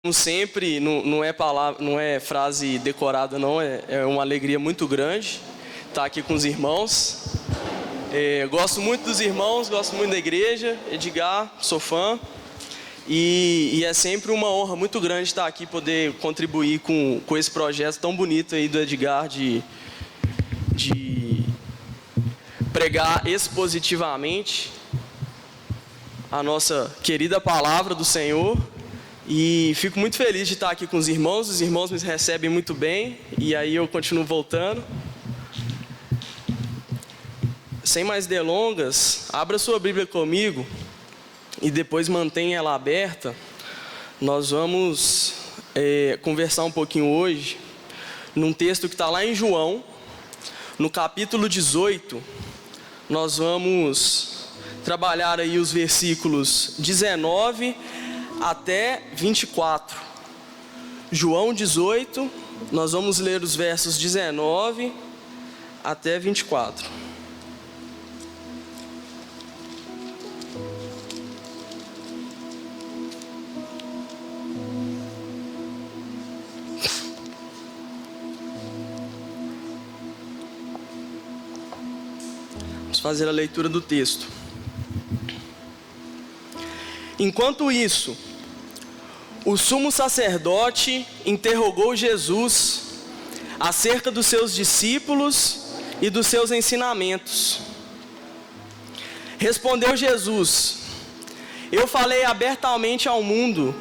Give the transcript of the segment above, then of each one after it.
Como sempre, não é palavra, não é frase decorada, não, é uma alegria muito grande estar aqui com os irmãos. Gosto muito dos irmãos, gosto muito da igreja, Edgar, sou fã. E é sempre uma honra muito grande estar aqui, poder contribuir com esse projeto tão bonito aí do Edgar de pregar expositivamente a nossa querida palavra do Senhor. E fico muito feliz de estar aqui com os irmãos me recebem muito bem, e aí eu continuo voltando. Sem mais delongas, abra sua Bíblia comigo e depois mantenha ela aberta. Nós vamos conversar um pouquinho hoje num texto que está lá em João, no capítulo 18. Nós vamos trabalhar aí os versículos 19 até 24. João 18, nós vamos ler os versos 19 até 24. Vamos fazer a leitura do texto. Enquanto isso, o sumo sacerdote interrogou Jesus acerca dos seus discípulos e dos seus ensinamentos. Respondeu Jesus: eu falei abertamente ao mundo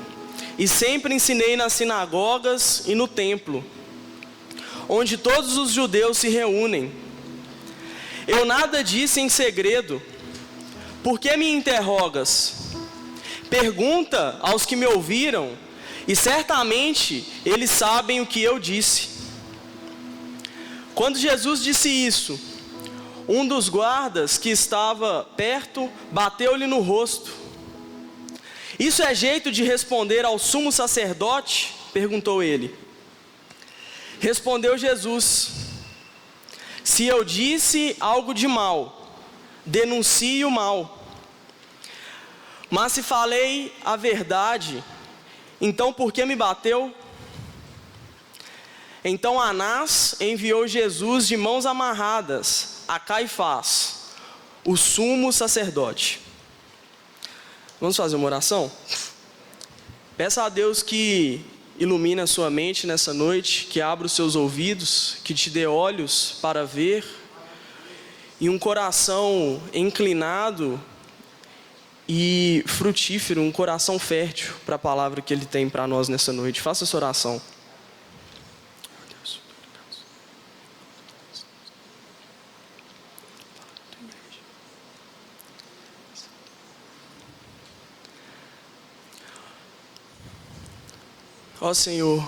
e sempre ensinei nas sinagogas e no templo, onde todos os judeus se reúnem. Eu nada disse em segredo. Por que me interrogas? Pergunta aos que me ouviram, e certamente eles sabem o que eu disse. Quando Jesus disse isso, um dos guardas que estava perto bateu-lhe no rosto. Isso é jeito de responder ao sumo sacerdote? Perguntou ele. Respondeu Jesus: se eu disse algo de mal, denuncie o mal. Mas se falei a verdade, então por que me bateu? Então Anás enviou Jesus de mãos amarradas a Caifás, o sumo sacerdote. Vamos fazer uma oração? Peça a Deus que ilumine a sua mente nessa noite, que abra os seus ouvidos, que te dê olhos para ver e um coração inclinado e frutífero, um coração fértil para a palavra que Ele tem para nós nessa noite. Faça essa oração. Ó Senhor,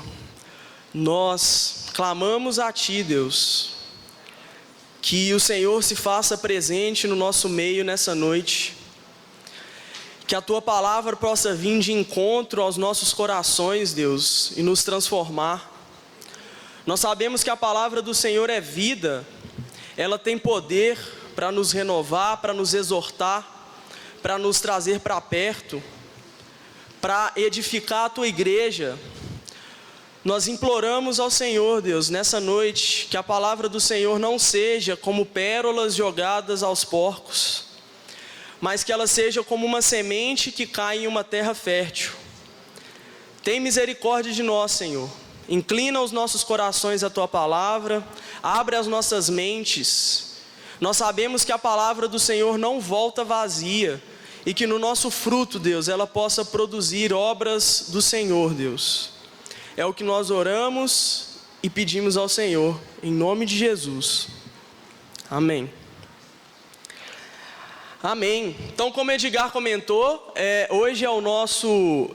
nós clamamos a Ti, Deus, que o Senhor se faça presente no nosso meio nessa noite, que a Tua palavra possa vir de encontro aos nossos corações, Deus, e nos transformar. Nós sabemos que a palavra do Senhor é vida, ela tem poder para nos renovar, para nos exortar, para nos trazer para perto, para edificar a Tua igreja. Nós imploramos ao Senhor, Deus, nessa noite, que a palavra do Senhor não seja como pérolas jogadas aos porcos, mas que ela seja como uma semente que cai em uma terra fértil. Tem misericórdia de nós, Senhor. Inclina os nossos corações à Tua palavra, abre as nossas mentes. Nós sabemos que a palavra do Senhor não volta vazia, e que no nosso fruto, Deus, ela possa produzir obras do Senhor, Deus. É o que nós oramos e pedimos ao Senhor, em nome de Jesus. Amém. Amém. Então, como Edgar comentou, hoje é o nosso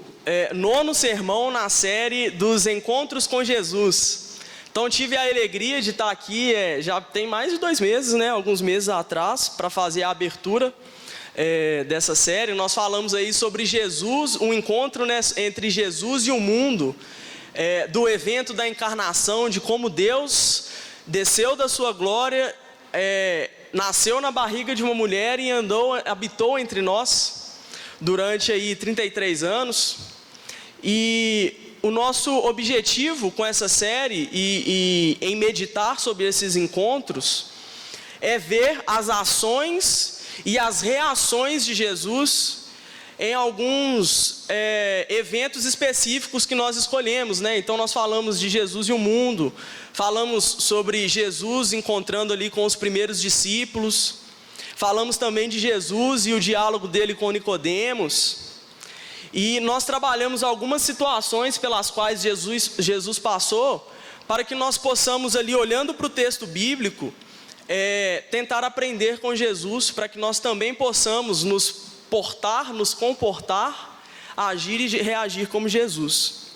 9º sermão na série dos Encontros com Jesus. Então, tive a alegria de estar aqui, já tem mais de 2 meses, né? Alguns meses atrás, para fazer a abertura dessa série. Nós falamos aí sobre Jesus, um encontro, né, entre Jesus e o mundo, do evento da encarnação, de como Deus desceu da sua glória, nasceu na barriga de uma mulher e habitou entre nós durante aí 33 anos. E o nosso objetivo com essa série e em meditar sobre esses encontros é ver as ações e as reações de Jesus em alguns eventos específicos que nós escolhemos, né? Então nós falamos de Jesus e o mundo, falamos sobre Jesus encontrando ali com os primeiros discípulos, falamos também de Jesus e o diálogo dele com Nicodemos, e nós trabalhamos algumas situações pelas quais Jesus passou, para que nós possamos ali, olhando para o texto bíblico, tentar aprender com Jesus, para que nós também possamos nos portar, nos comportar, agir e reagir como Jesus.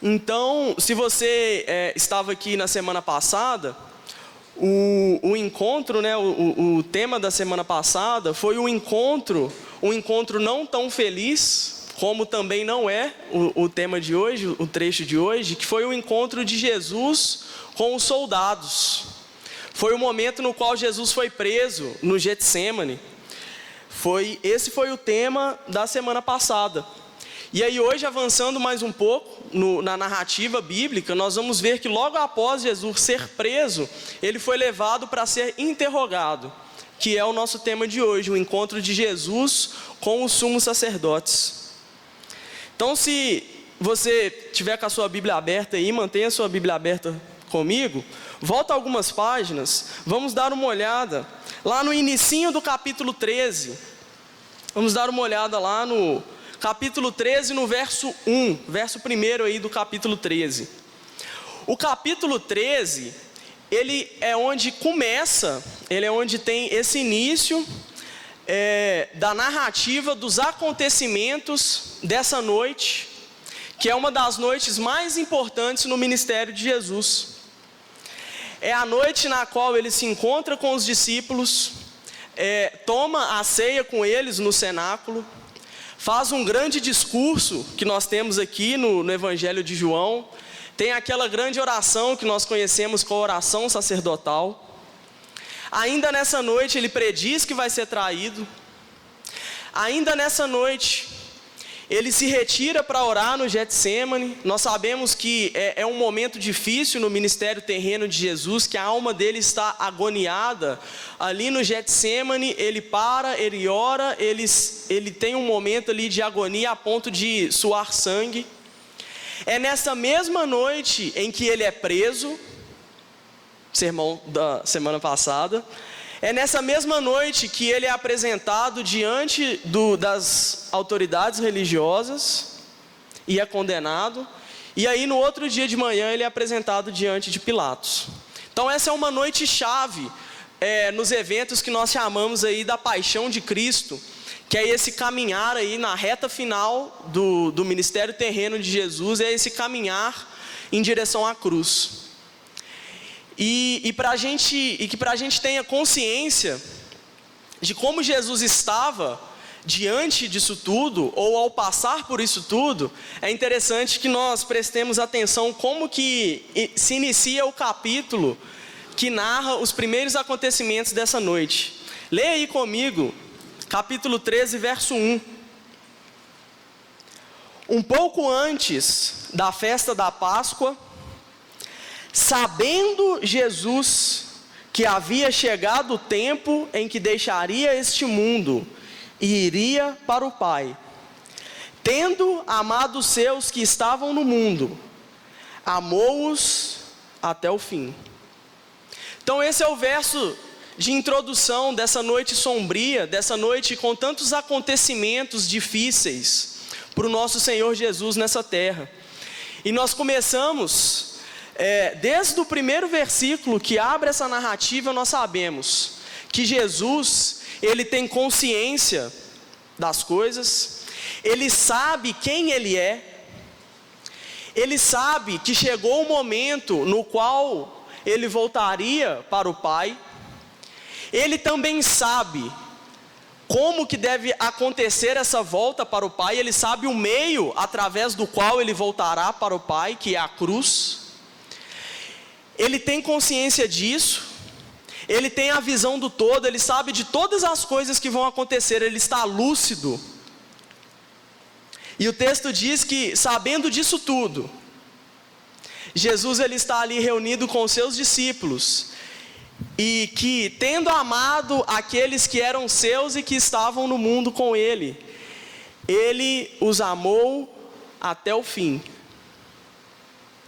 Então, se você estava aqui na semana passada, o encontro, né, o tema da semana passada foi um encontro não tão feliz, como também não é o tema de hoje, o trecho de hoje, que foi o encontro de Jesus com os soldados. Foi o momento no qual Jesus foi preso no Getsêmani. Esse foi o tema da semana passada. E aí hoje, avançando mais um pouco na narrativa bíblica, nós vamos ver que logo após Jesus ser preso, ele foi levado para ser interrogado, que é o nosso tema de hoje, o encontro de Jesus com os sumos sacerdotes. Então, se você tiver com a sua Bíblia aberta aí, mantenha a sua Bíblia aberta comigo, volta algumas páginas, vamos dar uma olhada lá no inicinho do capítulo 13. Vamos dar uma olhada lá no capítulo 13, no verso 1, verso 1 aí do capítulo 13. O capítulo 13, ele é onde começa, ele é onde tem esse início da narrativa dos acontecimentos dessa noite, que é uma das noites mais importantes no ministério de Jesus. É a noite na qual ele se encontra com os discípulos, toma a ceia com eles no cenáculo, faz um grande discurso que nós temos aqui no Evangelho de João, tem aquela grande oração que nós conhecemos como oração sacerdotal. Ainda nessa noite ele prediz que vai ser traído. Ainda nessa noite ele se retira para orar no Getsêmani. Nós sabemos que é um momento difícil no ministério terreno de Jesus, que a alma dele está agoniada. Ali no Getsêmani, ele para, ele ora, ele tem um momento ali de agonia a ponto de suar sangue. É nessa mesma noite em que ele é preso, sermão da semana passada. É nessa mesma noite que ele é apresentado diante das autoridades religiosas e é condenado. E aí no outro dia de manhã ele é apresentado diante de Pilatos. Então essa é uma noite chave nos eventos que nós chamamos aí da paixão de Cristo, que é esse caminhar aí na reta final do ministério terreno de Jesus, é esse caminhar em direção à cruz. E que para a gente tenha consciência de como Jesus estava diante disso tudo, ou ao passar por isso tudo, é interessante que nós prestemos atenção como que se inicia o capítulo que narra os primeiros acontecimentos dessa noite. Leia aí comigo, capítulo 13, verso 1. Um pouco antes da festa da Páscoa, sabendo Jesus que havia chegado o tempo em que deixaria este mundo e iria para o Pai, tendo amado os seus que estavam no mundo, amou-os até o fim. Então esse é o verso de introdução dessa noite sombria, dessa noite com tantos acontecimentos difíceis para o nosso Senhor Jesus nessa terra. E nós começamos, desde o primeiro versículo que abre essa narrativa, nós sabemos que Jesus, ele tem consciência das coisas, ele sabe quem ele é, ele sabe que chegou o momento no qual ele voltaria para o Pai. Ele também sabe como que deve acontecer essa volta para o Pai, ele sabe o meio através do qual ele voltará para o Pai, que é a cruz. Ele tem consciência disso, ele tem a visão do todo, ele sabe de todas as coisas que vão acontecer, ele está lúcido. E o texto diz que, sabendo disso tudo, Jesus ele está ali reunido com os seus discípulos, e que, tendo amado aqueles que eram seus e que estavam no mundo com ele, ele os amou até o fim.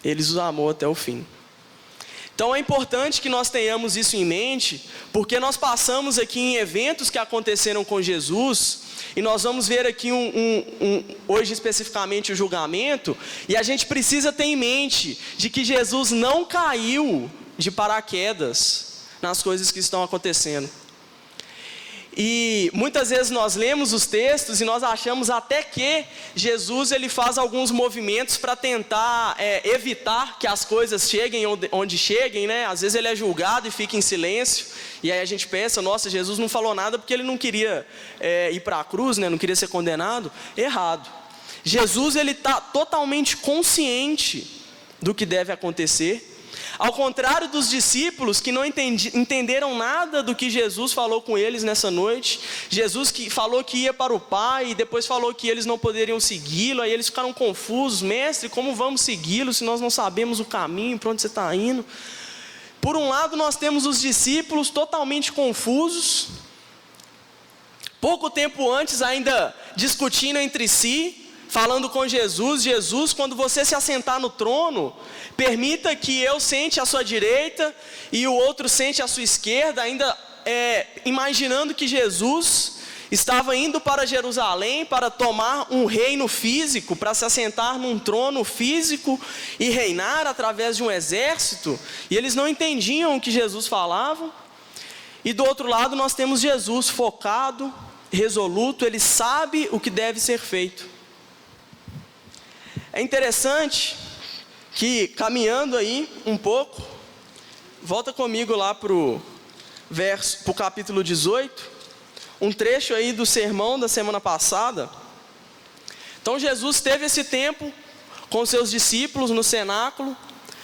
Ele os amou até o fim. Então é importante que nós tenhamos isso em mente, porque nós passamos aqui em eventos que aconteceram com Jesus, e nós vamos ver aqui hoje especificamente o julgamento, e a gente precisa ter em mente de que Jesus não caiu de paraquedas nas coisas que estão acontecendo. E muitas vezes nós lemos os textos e nós achamos até que Jesus ele faz alguns movimentos para tentar evitar que as coisas cheguem onde cheguem, né? Às vezes ele é julgado e fica em silêncio, e aí a gente pensa, nossa, Jesus não falou nada porque ele não queria ir para a cruz, né? Não queria ser condenado. Errado. Jesus ele está totalmente consciente do que deve acontecer. Ao contrário dos discípulos que não entenderam nada do que Jesus falou com eles nessa noite. Jesus que falou que ia para o Pai e depois falou que eles não poderiam segui-lo. Aí eles ficaram confusos: mestre, como vamos segui-lo se nós não sabemos o caminho, para onde você está indo? Por um lado nós temos os discípulos totalmente confusos, pouco tempo antes ainda discutindo entre si, falando com Jesus: Jesus, quando você se assentar no trono, permita que eu sente à sua direita e o outro sente à sua esquerda, ainda imaginando que Jesus estava indo para Jerusalém para tomar um reino físico, para se assentar num trono físico e reinar através de um exército, e eles não entendiam o que Jesus falava. E do outro lado nós temos Jesus focado, resoluto, ele sabe o que deve ser feito. É interessante que, caminhando aí um pouco, volta comigo lá para o capítulo 18, um trecho aí do sermão da semana passada. Então Jesus teve esse tempo com seus discípulos no cenáculo,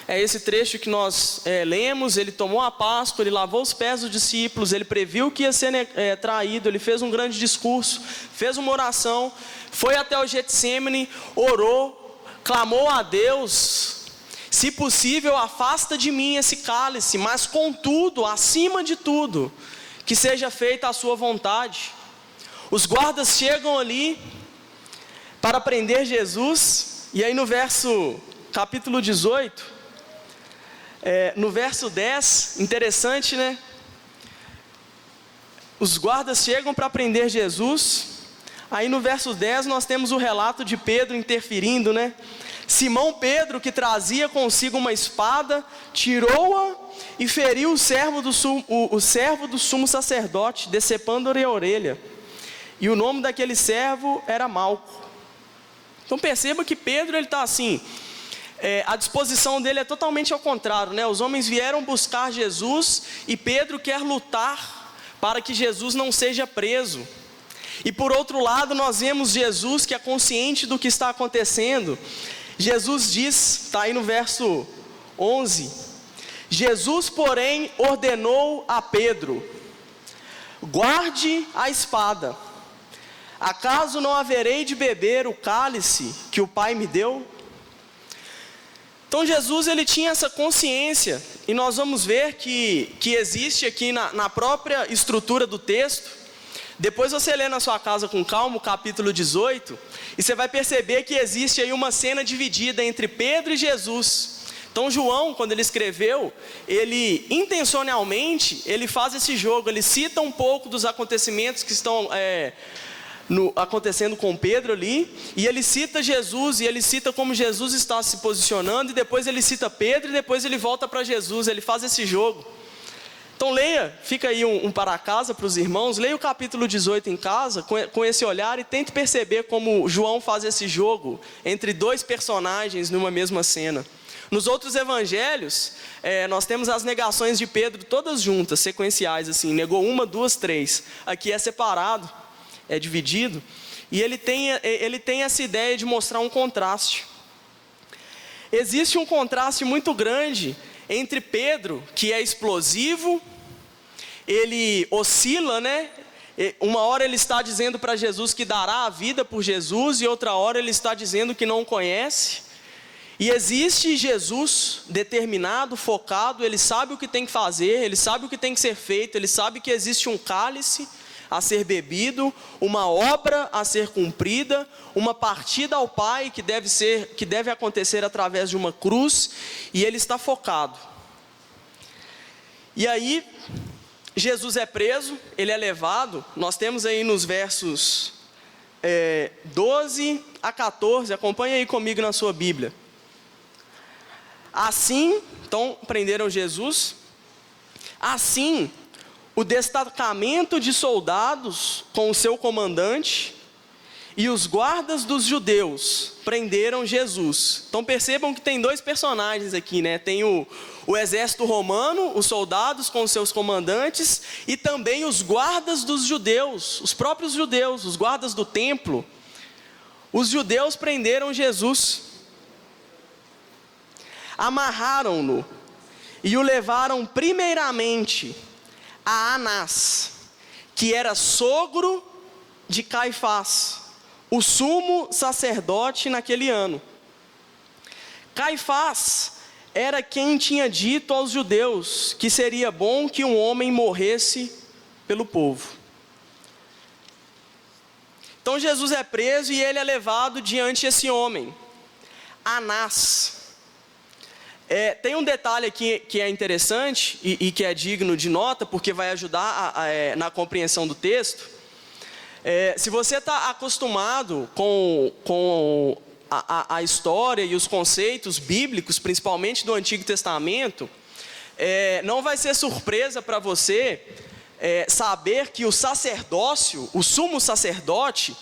é esse trecho que nós lemos. Ele tomou a Páscoa, ele lavou os pés dos discípulos, ele previu que ia ser traído, ele fez um grande discurso, fez uma oração, foi até o Getsêmani, orou, clamou a Deus: se possível, afasta de mim esse cálice, mas contudo, acima de tudo, que seja feita a sua vontade. Os guardas chegam ali para prender Jesus, e aí no capítulo 18, no verso 10, interessante, né? Os guardas chegam para prender Jesus. Aí no verso 10 nós temos o relato de Pedro interferindo, né? Simão Pedro, que trazia consigo uma espada, tirou-a e feriu o servo do sumo sacerdote, decepando-lhe a orelha. E o nome daquele servo era Malco. Então perceba que Pedro está assim, a disposição dele é totalmente ao contrário, né? Os homens vieram buscar Jesus e Pedro quer lutar para que Jesus não seja preso. E por outro lado nós vemos Jesus que é consciente do que está acontecendo. Jesus diz, está aí no verso 11: Jesus, porém, ordenou a Pedro: guarde a espada. Acaso não haverei de beber o cálice que o Pai me deu? Então Jesus ele tinha essa consciência, e nós vamos ver que existe aqui na própria estrutura do texto. Depois você lê na sua casa com calma o capítulo 18, e você vai perceber que existe aí uma cena dividida entre Pedro e Jesus. Então João, quando ele escreveu, ele intencionalmente, ele faz esse jogo, ele cita um pouco dos acontecimentos que estão acontecendo com Pedro ali, e ele cita Jesus, e ele cita como Jesus está se posicionando, e depois ele cita Pedro, e depois ele volta para Jesus, ele faz esse jogo. Então leia, fica aí um para casa para os irmãos, leia o capítulo 18 em casa, com esse olhar, e tente perceber como João faz esse jogo entre dois personagens numa mesma cena. Nos outros evangelhos, nós temos as negações de Pedro todas juntas, sequenciais assim, negou uma, duas, três. Aqui é separado, é dividido, e ele tem essa ideia de mostrar um contraste. Existe um contraste muito grande entre Pedro, que é explosivo, ele oscila, né? Uma hora ele está dizendo para Jesus que dará a vida por Jesus, e outra hora ele está dizendo que não o conhece. E existe Jesus determinado, focado, ele sabe o que tem que fazer, ele sabe o que tem que ser feito, ele sabe que existe um cálice a ser bebido, uma obra a ser cumprida, uma partida ao Pai que deve acontecer através de uma cruz, e ele está focado. E aí, Jesus é preso, ele é levado, nós temos aí nos versos 12 a 14, acompanhe aí comigo na sua Bíblia. Assim, então prenderam Jesus, assim o destacamento de soldados com o seu comandante e os guardas dos judeus prenderam Jesus. Então percebam que tem dois personagens aqui, né? Tem o exército romano, os soldados com os seus comandantes, e também os guardas dos judeus, os próprios judeus, os guardas do templo. Os judeus prenderam Jesus, amarraram-no e o levaram primeiramente a Anás, que era sogro de Caifás, o sumo sacerdote naquele ano. Caifás era quem tinha dito aos judeus que seria bom que um homem morresse pelo povo. Então Jesus é preso e ele é levado diante desse homem, Anás. Tem um detalhe aqui que é interessante e que é digno de nota, porque vai ajudar na compreensão do texto. Se você está acostumado com a história e os conceitos bíblicos, principalmente do Antigo Testamento, não vai ser surpresa para você saber que o sacerdócio, o sumo sacerdote,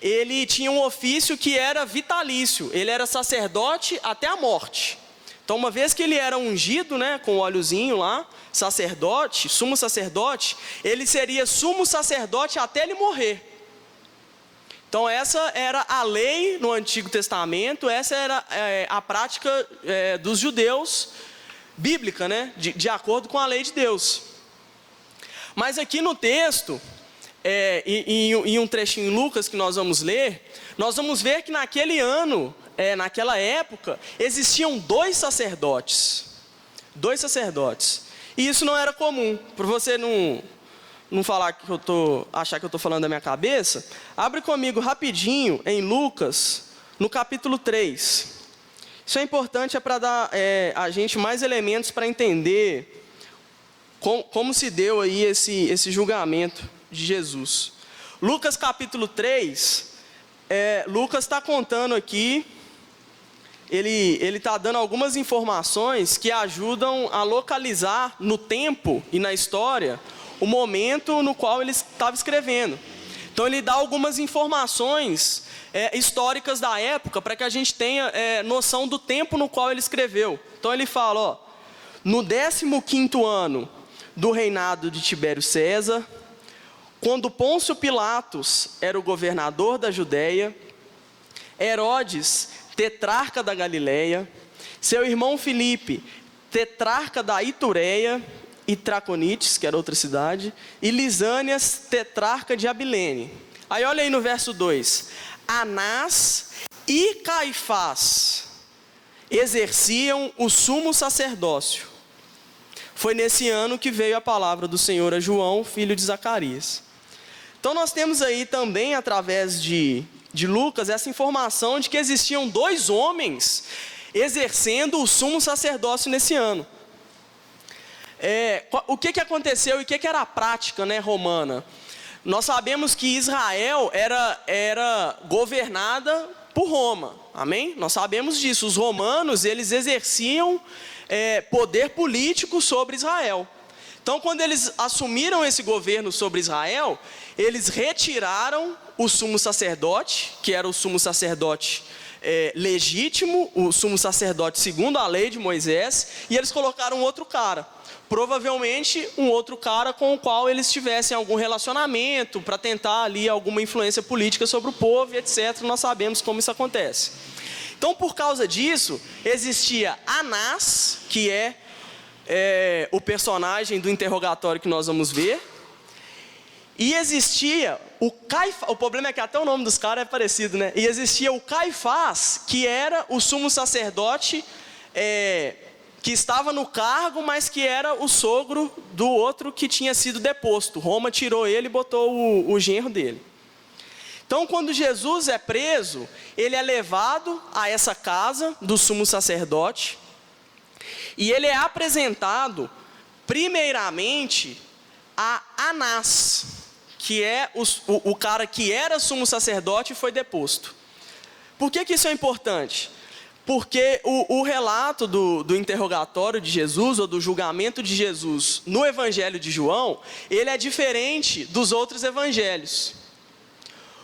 ele tinha um ofício que era vitalício, ele era sacerdote até a morte. Então, uma vez que ele era ungido, né, com o óleozinho lá, sacerdote, sumo sacerdote, ele seria sumo sacerdote até ele morrer. Então, essa era a lei no Antigo Testamento, essa era a prática dos judeus, bíblica, né, de acordo com a lei de Deus. Mas aqui no texto, em um trechinho em Lucas que nós vamos ler, nós vamos ver que naquele ano, naquela época, existiam dois sacerdotes. E isso não era comum. Para você não falar que achar que eu estou falando da minha cabeça, abre comigo rapidinho em Lucas, no capítulo 3. Isso é importante, para dar a gente mais elementos para entender como se deu aí esse julgamento de Jesus. Lucas capítulo 3, Lucas está contando aqui, ele está dando algumas informações que ajudam a localizar no tempo e na história o momento no qual ele estava escrevendo. Então ele dá algumas informações históricas da época para que a gente tenha noção do tempo no qual ele escreveu. Então ele fala, no 15º ano do reinado de Tibério César, quando Pôncio Pilatos era o governador da Judéia, Herodes, tetrarca da Galileia, seu irmão Filipe, tetrarca da Itureia e Traconites, que era outra cidade, e Lisânias, tetrarca de Abilene. Aí olha aí no verso 2, Anás e Caifás exerciam o sumo sacerdócio. Foi nesse ano que veio a palavra do Senhor a João, filho de Zacarias. Então nós temos aí também, através de Lucas, essa informação de que existiam dois homens exercendo o sumo sacerdócio nesse ano. O que aconteceu e o que era a prática, né, romana? Nós sabemos que Israel era governada por Roma, amém? Nós sabemos disso. Os romanos, eles exerciam poder político sobre Israel. Então, quando eles assumiram esse governo sobre Israel, eles retiraram o sumo sacerdote, que era o sumo sacerdote legítimo, o sumo sacerdote segundo a lei de Moisés, e eles colocaram outro cara. Provavelmente um outro cara com o qual eles tivessem algum relacionamento, para tentar ali alguma influência política sobre o povo, etc. Nós sabemos como isso acontece. Então, por causa disso, existia Anás, que é o personagem do interrogatório que nós vamos ver, E existia o Caifás, o problema é que até o nome dos caras é parecido, né? E existia o Caifás, que era o sumo sacerdote, que estava no cargo, mas que era o sogro do outro que tinha sido deposto. Roma tirou ele e botou o genro dele. Então, quando Jesus é preso, ele é levado a essa casa do sumo sacerdote, e ele é apresentado, primeiramente, a Anás, que é o cara que era sumo sacerdote e foi deposto. Por que isso é importante? Porque o relato do interrogatório de Jesus, ou do julgamento de Jesus no Evangelho de João, ele é diferente dos outros evangelhos.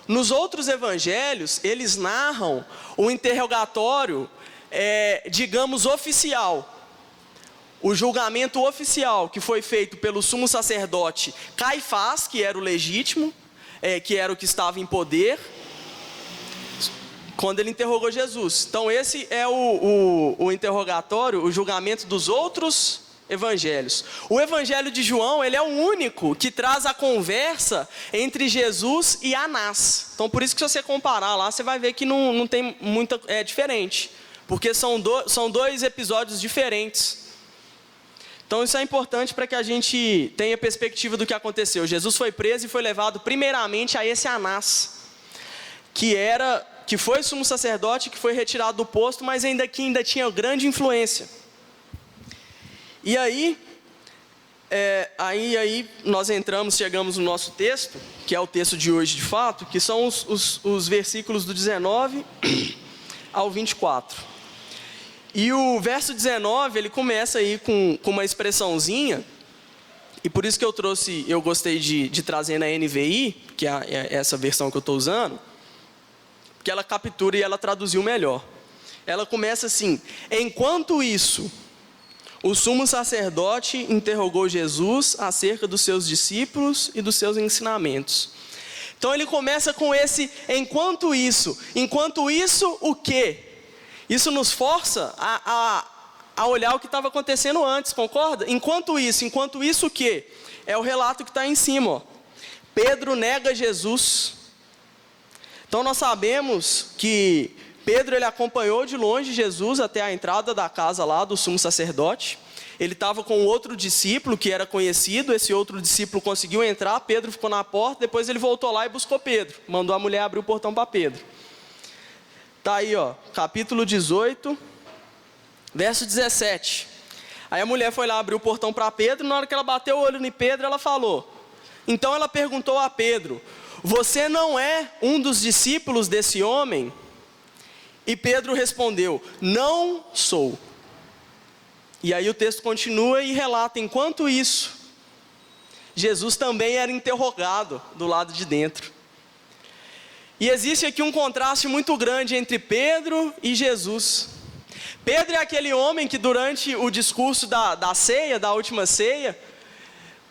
Nos outros evangelhos, eles narram o interrogatório, digamos, oficial. O julgamento oficial que foi feito pelo sumo sacerdote Caifás, que era o legítimo, que era o que estava em poder, quando ele interrogou Jesus. Então esse é o interrogatório, o julgamento dos outros evangelhos. O evangelho de João, ele é o único que traz a conversa entre Jesus e Anás. Então por isso que se você comparar lá, você vai ver que não tem muita, diferente. Porque são dois episódios diferentes. Então isso é importante para que a gente tenha perspectiva do que aconteceu. Jesus foi preso e foi levado primeiramente a esse Anás, que foi sumo sacerdote, que foi retirado do posto, mas ainda tinha grande influência. E aí nós chegamos no nosso texto, que é o texto de hoje de fato, que são os versículos do 19 ao 24. E o verso 19, ele começa aí com uma expressãozinha, e por isso que eu gostei de trazer na NVI, que é essa versão que eu estou usando, porque ela captura e ela traduziu melhor. Ela começa assim: enquanto isso, o sumo sacerdote interrogou Jesus acerca dos seus discípulos e dos seus ensinamentos. Então ele começa com esse enquanto isso o quê? Isso nos força a olhar o que estava acontecendo antes, concorda? Enquanto isso o quê? É o relato que está em cima, ó. Pedro nega Jesus. Então nós sabemos que Pedro, ele acompanhou de longe Jesus até a entrada da casa lá do sumo sacerdote. Ele estava com outro discípulo que era conhecido, esse outro discípulo conseguiu entrar, Pedro ficou na porta, depois ele voltou lá e buscou Pedro, mandou a mulher abrir o portão para Pedro. Está aí, ó, capítulo 18, verso 17. Aí a mulher foi lá abrir o portão para Pedro, na hora que ela bateu o olho em Pedro, ela falou. Então ela perguntou a Pedro: você não é um dos discípulos desse homem? E Pedro respondeu: não sou. E aí o texto continua e relata: enquanto isso, Jesus também era interrogado do lado de dentro. E existe aqui um contraste muito grande entre Pedro e Jesus. Pedro é aquele homem que durante o discurso da ceia, da última ceia,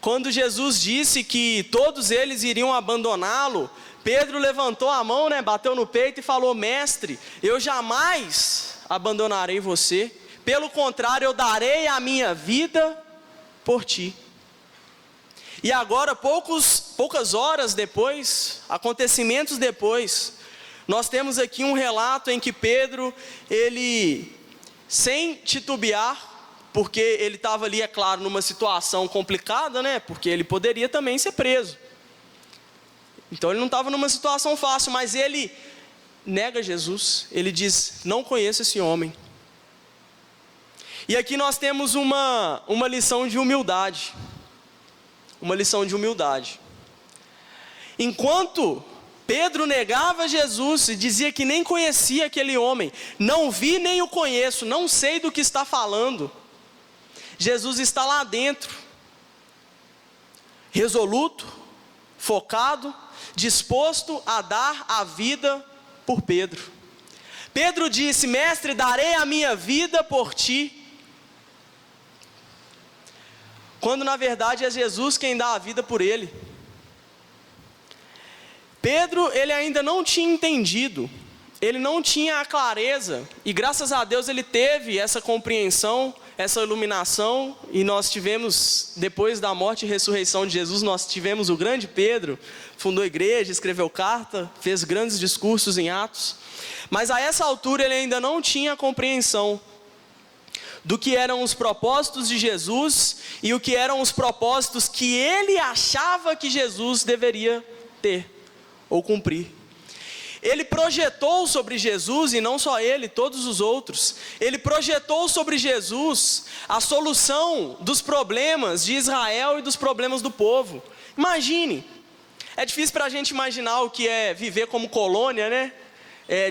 quando Jesus disse que todos eles iriam abandoná-lo, Pedro levantou a mão, bateu no peito e falou: mestre, eu jamais abandonarei você, pelo contrário, eu darei a minha vida por ti. E agora, poucas horas depois, acontecimentos depois, nós temos aqui um relato em que Pedro, ele, sem titubear, porque ele estava ali, é claro, numa situação complicada, porque ele poderia também ser preso. Então ele não estava numa situação fácil, mas ele nega Jesus, ele diz: não conheço esse homem. E aqui nós temos uma lição de humildade. Uma lição de humildade. Enquanto Pedro negava Jesus e dizia que nem conhecia aquele homem, não vi nem o conheço, não sei do que está falando, Jesus está lá dentro, resoluto, focado, disposto a dar a vida por Pedro. Pedro disse: mestre, darei a minha vida por ti. Quando na verdade é Jesus quem dá a vida por ele. Pedro, ele ainda não tinha entendido, ele não tinha a clareza, e graças a Deus ele teve essa compreensão essa iluminação, e nós tivemos, depois da morte e ressurreição de Jesus, nós tivemos o grande Pedro, fundou igreja, escreveu carta, fez grandes discursos em Atos, mas a essa altura ele ainda não tinha compreensão do que eram os propósitos de Jesus e o que eram os propósitos que ele achava que Jesus deveria ter ou cumprir. Ele projetou sobre Jesus, e não só ele, todos os outros, ele projetou sobre Jesus a solução dos problemas de Israel e dos problemas do povo. Imagine, é difícil para a gente imaginar o que é viver como colônia, né?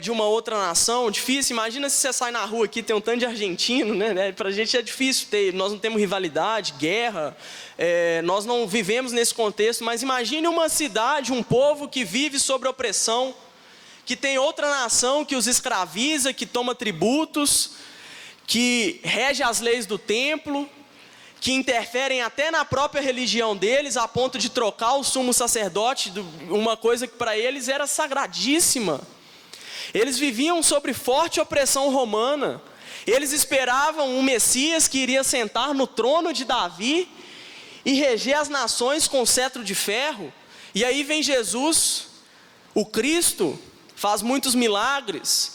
De uma outra nação, difícil. Imagina se você sai na rua aqui, tem um tanto de argentino, né? Para a gente é difícil ter, nós não temos rivalidade, guerra, nós não vivemos nesse contexto, mas imagine uma cidade, um povo que vive sob opressão, que tem outra nação que os escraviza, que toma tributos, que rege as leis do templo, que interferem até na própria religião deles, a ponto de trocar o sumo sacerdote, uma coisa que para eles era sagradíssima. Eles viviam sob forte opressão romana. Eles esperavam um Messias que iria sentar no trono de Davi e reger as nações com cetro de ferro. E aí vem Jesus, o Cristo, faz muitos milagres,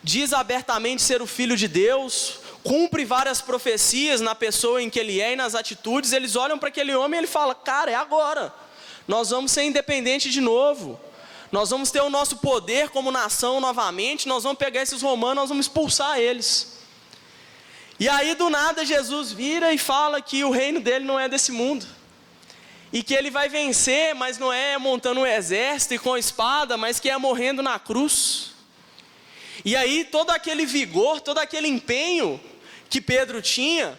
diz abertamente ser o Filho de Deus, cumpre várias profecias na pessoa em que ele é e nas atitudes. Eles olham para aquele homem e ele fala: cara, é agora, nós vamos ser independentes de novo. Nós vamos ter o nosso poder como nação novamente, nós vamos pegar esses romanos, nós vamos expulsar eles. E aí do nada Jesus vira e fala que o reino dele não é desse mundo. E que ele vai vencer, mas não é montando um exército e com a espada, mas que é morrendo na cruz. E aí todo aquele vigor, todo aquele empenho que Pedro tinha,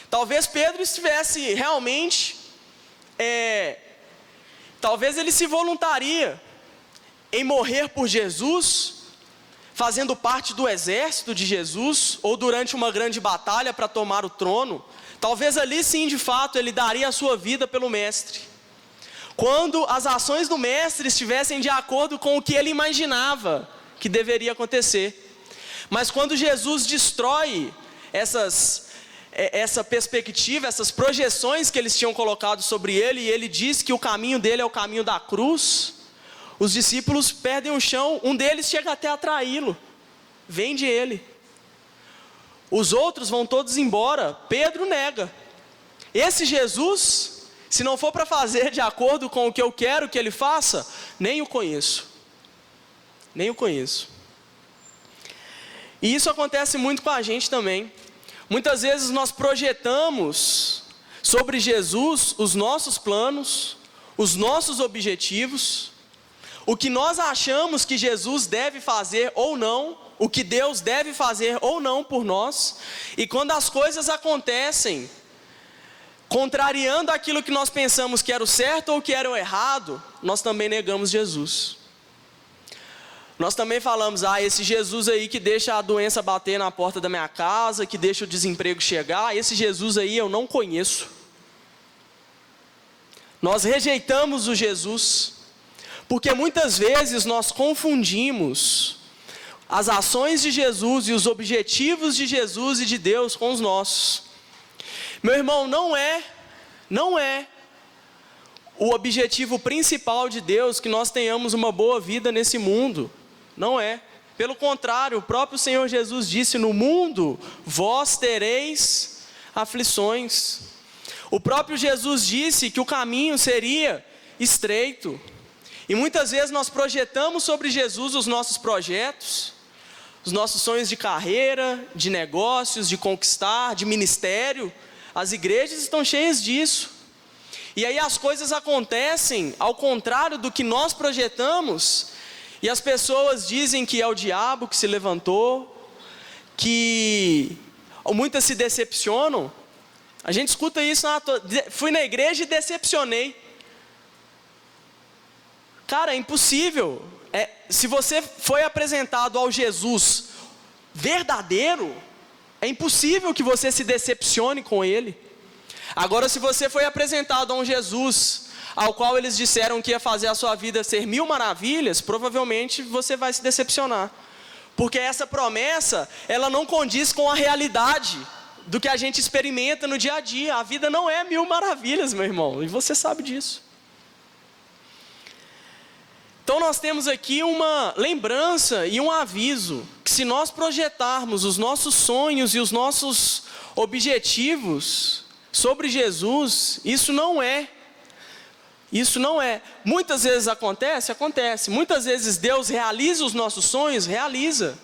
talvez Pedro estivesse realmente, talvez ele se voluntaria em morrer por Jesus, fazendo parte do exército de Jesus, ou durante uma grande batalha para tomar o trono. Talvez ali sim, de fato, ele daria a sua vida pelo mestre. Quando as ações do mestre estivessem de acordo com o que ele imaginava que deveria acontecer. Mas quando Jesus destrói essa perspectiva, essas projeções que eles tinham colocado sobre ele, e ele diz que o caminho dele é o caminho da cruz, os discípulos perdem o chão. Um deles chega até a traí-lo, vende ele. Os outros vão todos embora, Pedro nega. Esse Jesus, se não for para fazer de acordo com o que eu quero que ele faça, nem o conheço. Nem o conheço. E isso acontece muito com a gente também. Muitas vezes nós projetamos sobre Jesus os nossos planos, os nossos objetivos, o que nós achamos que Jesus deve fazer ou não, o que Deus deve fazer ou não por nós. E quando as coisas acontecem contrariando aquilo que nós pensamos que era o certo ou que era o errado, nós também negamos Jesus. Nós também falamos: esse Jesus aí que deixa a doença bater na porta da minha casa, que deixa o desemprego chegar, esse Jesus aí eu não conheço. Nós rejeitamos o Jesus, porque muitas vezes nós confundimos as ações de Jesus e os objetivos de Jesus e de Deus com os nossos. Meu irmão, não é o objetivo principal de Deus que nós tenhamos uma boa vida nesse mundo. Não é. Pelo contrário, o próprio Senhor Jesus disse: no mundo vós tereis aflições. O próprio Jesus disse que o caminho seria estreito. E muitas vezes nós projetamos sobre Jesus os nossos projetos, os nossos sonhos de carreira, de negócios, de conquistar, de ministério. As igrejas estão cheias disso. E aí as coisas acontecem ao contrário do que nós projetamos, e as pessoas dizem que é o diabo que se levantou, que muitas se decepcionam. A gente escuta isso: fui na igreja e decepcionei. Cara, é impossível. Se você foi apresentado ao Jesus verdadeiro, é impossível que você se decepcione com ele. Agora, se você foi apresentado a um Jesus ao qual eles disseram que ia fazer a sua vida ser 1000 maravilhas, provavelmente você vai se decepcionar. Porque essa promessa, ela não condiz com a realidade do que a gente experimenta no dia a dia. A vida não é mil maravilhas, meu irmão, e você sabe disso. Então nós temos aqui uma lembrança e um aviso, que se nós projetarmos os nossos sonhos e os nossos objetivos sobre Jesus, isso não é. Muitas vezes acontece. Muitas vezes Deus realiza os nossos sonhos, realiza.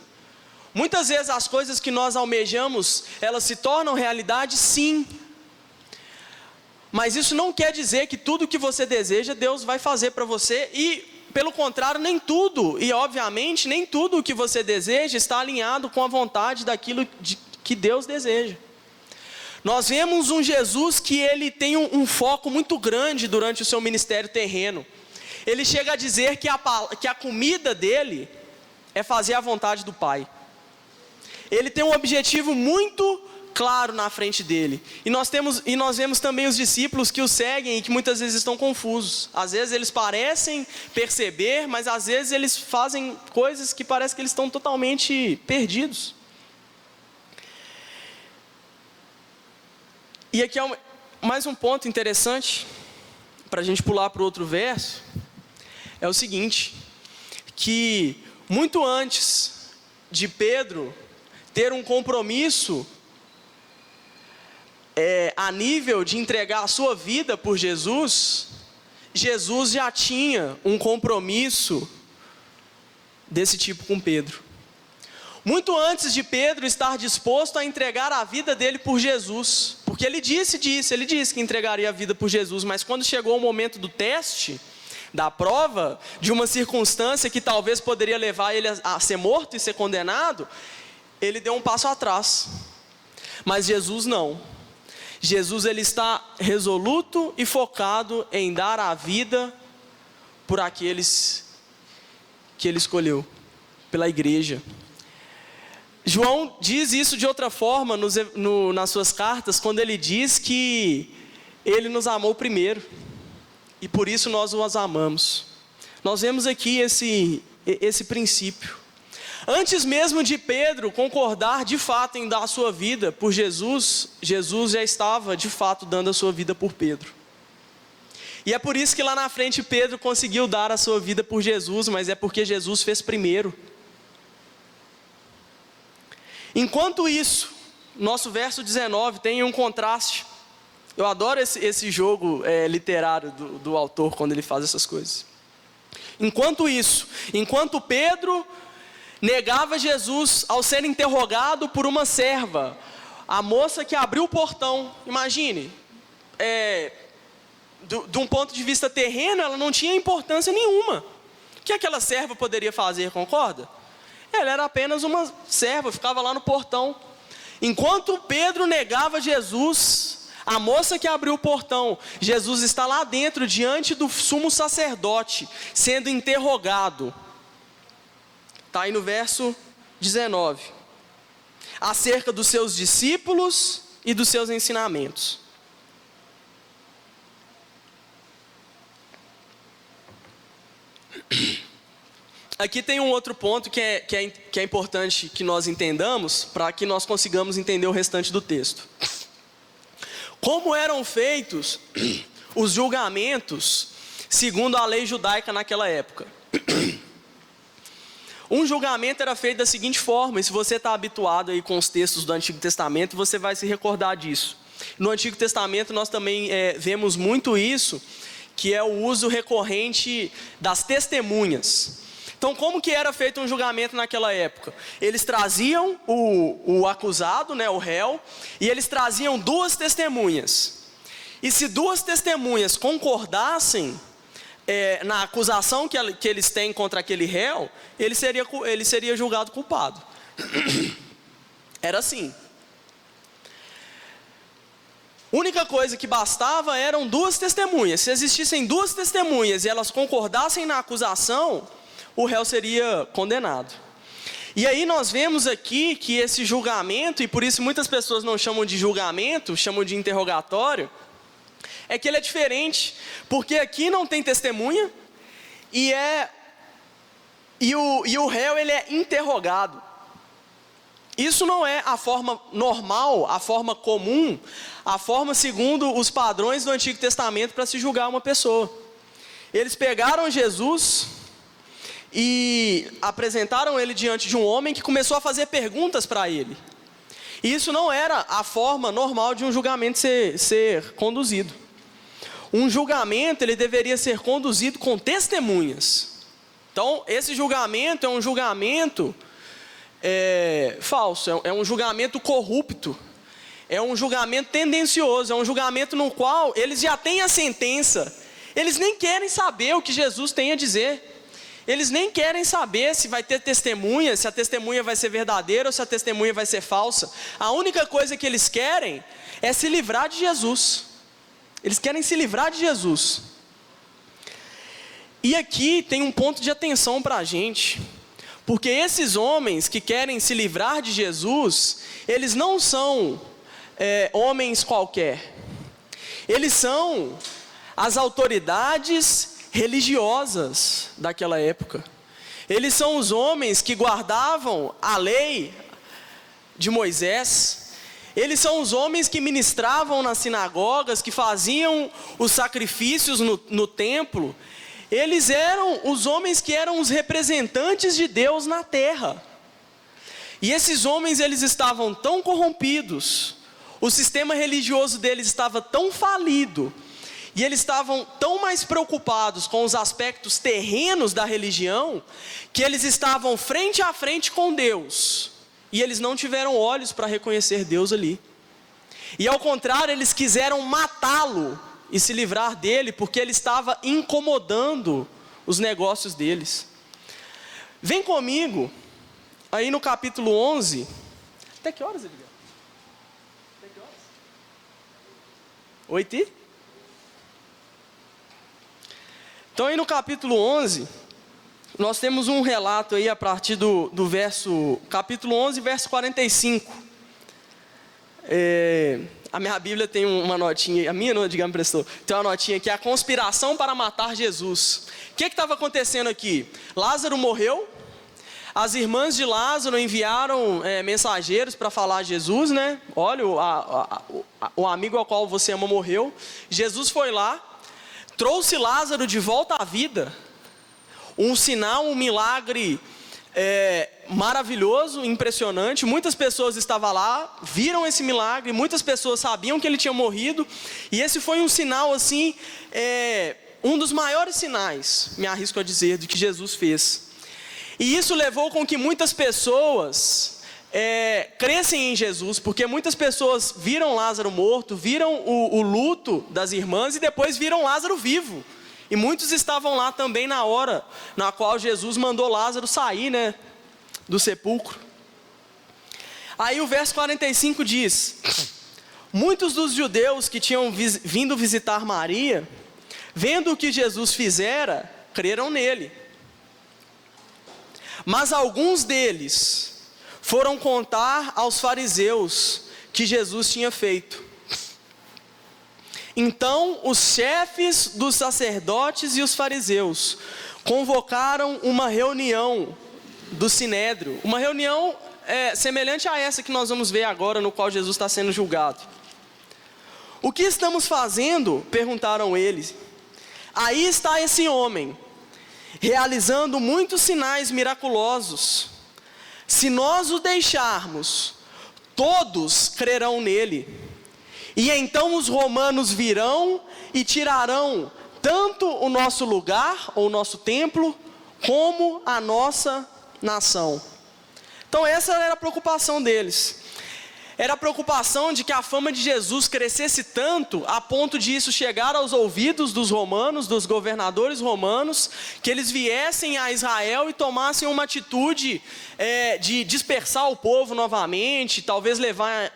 Muitas vezes as coisas que nós almejamos, elas se tornam realidade, sim. Mas isso não quer dizer que tudo que você deseja, Deus vai fazer para você. E, pelo contrário, nem tudo, e obviamente, nem tudo o que você deseja está alinhado com a vontade daquilo que Deus deseja. Nós vemos um Jesus que ele tem um foco muito grande durante o seu ministério terreno. Ele chega a dizer que a comida dele é fazer a vontade do Pai. Ele tem um objetivo muito claro na frente dele. E nós vemos também os discípulos que o seguem e que muitas vezes estão confusos. Às vezes eles parecem perceber, mas às vezes eles fazem coisas que parece que eles estão totalmente perdidos. E aqui é mais um ponto interessante, para a gente pular para o outro verso, é o seguinte, que muito antes de Pedro ter um compromisso a nível de entregar a sua vida por Jesus, Jesus já tinha um compromisso desse tipo com Pedro. Muito antes de Pedro estar disposto a entregar a vida dele por Jesus, porque ele disse que entregaria a vida por Jesus, mas quando chegou o momento do teste, da prova, de uma circunstância que talvez poderia levar ele a ser morto e ser condenado, ele deu um passo atrás. Mas Jesus não. Jesus ele está resoluto e focado em dar a vida por aqueles que ele escolheu, pela igreja. João diz isso de outra forma nas suas cartas, quando ele diz que ele nos amou primeiro, e por isso nós os amamos. Nós vemos aqui esse princípio. Antes mesmo de Pedro concordar de fato em dar a sua vida por Jesus, Jesus já estava de fato dando a sua vida por Pedro. E é por isso que lá na frente Pedro conseguiu dar a sua vida por Jesus, mas é porque Jesus fez primeiro. Enquanto isso, nosso verso 19 tem um contraste. Eu adoro esse jogo literário do autor quando ele faz essas coisas. Enquanto Pedro negava Jesus ao ser interrogado por uma serva, a moça que abriu o portão, imagine, de um ponto de vista terreno, ela não tinha importância nenhuma. O que aquela serva poderia fazer, concorda? Ela era apenas uma serva, ficava lá no portão. Enquanto Pedro negava Jesus, a moça que abriu o portão, Jesus está lá dentro, diante do sumo sacerdote, sendo interrogado. Está aí no verso 19. Acerca dos seus discípulos e dos seus ensinamentos. Aqui tem um outro ponto que é importante que nós entendamos, para que nós consigamos entender o restante do texto. Como eram feitos os julgamentos segundo a lei judaica naquela época? Um julgamento era feito da seguinte forma, e se você está habituado aí com os textos do Antigo Testamento, você vai se recordar disso. No Antigo Testamento nós também vemos muito isso, que é o uso recorrente das testemunhas. Então, como que era feito um julgamento naquela época? Eles traziam o acusado, né, o réu, e eles traziam duas testemunhas. E se duas testemunhas concordassem na acusação que eles têm contra aquele réu, ele seria julgado culpado. Era assim. A única coisa que bastava eram duas testemunhas. Se existissem duas testemunhas e elas concordassem na acusação, o réu seria condenado. E aí nós vemos aqui que esse julgamento, e por isso muitas pessoas não chamam de julgamento, chamam de interrogatório, é que ele é diferente, porque aqui não tem testemunha, e o réu ele é interrogado. isso não é a forma normal, a forma comum, a forma segundo os padrões do Antigo Testamento para se julgar uma pessoa. Eles pegaram Jesus e apresentaram ele diante de um homem que começou a fazer perguntas para ele. E isso não era a forma normal de um julgamento ser conduzido. Um julgamento, ele deveria ser conduzido com testemunhas. Então, esse julgamento é um julgamento falso, é um julgamento corrupto, é um julgamento tendencioso, é um julgamento no qual eles já têm a sentença, eles nem querem saber o que Jesus tem a dizer, eles nem querem saber se vai ter testemunha, se a testemunha vai ser verdadeira ou se a testemunha vai ser falsa. A única coisa que eles querem é se livrar de Jesus, eles querem se livrar de Jesus. E aqui tem um ponto de atenção para a gente, porque esses homens que querem se livrar de Jesus, eles não são homens qualquer, eles são as autoridades religiosas daquela época, eles são os homens que guardavam a lei de Moisés, eles são os homens que ministravam nas sinagogas, que faziam os sacrifícios no templo. Eles eram os homens que eram os representantes de Deus na terra. E esses homens, eles estavam tão corrompidos, o sistema religioso deles estava tão falido, e eles estavam tão mais preocupados com os aspectos terrenos da religião, que eles estavam frente a frente com Deus, e eles não tiveram olhos para reconhecer Deus ali. E ao contrário, eles quiseram matá-lo e se livrar dele, porque ele estava incomodando os negócios deles. Vem comigo, aí no capítulo 11, até que horas, Edgar? Até que horas? 8 e? Então aí no capítulo 11, nós temos um relato aí a partir do verso, capítulo 11, verso 45. A minha Bíblia tem uma notinha, a minha não, digamos, prestou, tem uma notinha que é a conspiração para matar Jesus. O que estava acontecendo aqui? Lázaro morreu, as irmãs de Lázaro enviaram mensageiros para falar a Jesus, né? Olha, o amigo ao qual você ama morreu. Jesus foi lá, trouxe Lázaro de volta à vida, um sinal, um milagre maravilhoso, impressionante. Muitas pessoas estavam lá, viram esse milagre, muitas pessoas sabiam que ele tinha morrido, e esse foi um sinal assim, um dos maiores sinais, me arrisco a dizer, de que Jesus fez. E isso levou com que muitas pessoas crescem em Jesus, porque muitas pessoas viram Lázaro morto, viram o luto das irmãs e depois viram Lázaro vivo. E muitos estavam lá também na hora na qual Jesus mandou Lázaro sair, né, do sepulcro. Aí o verso 45 diz: muitos dos judeus que tinham vindo visitar Maria, vendo o que Jesus fizera, creram nele. Mas alguns deles foram contar aos fariseus que Jesus tinha feito. Então os chefes dos sacerdotes e os fariseus convocaram uma reunião do sinédrio, uma reunião semelhante a essa que nós vamos ver agora, no qual Jesus está sendo julgado. O que estamos fazendo? Perguntaram eles. Aí está esse homem, realizando muitos sinais miraculosos. Se nós o deixarmos, todos crerão nele. E então os romanos virão e tirarão tanto o nosso lugar, ou o nosso templo, como a nossa nação. Então essa era a preocupação deles. Era a preocupação de que a fama de Jesus crescesse tanto, a ponto de isso chegar aos ouvidos dos romanos, dos governadores romanos, que eles viessem a Israel e tomassem uma atitude de dispersar o povo novamente, talvez levar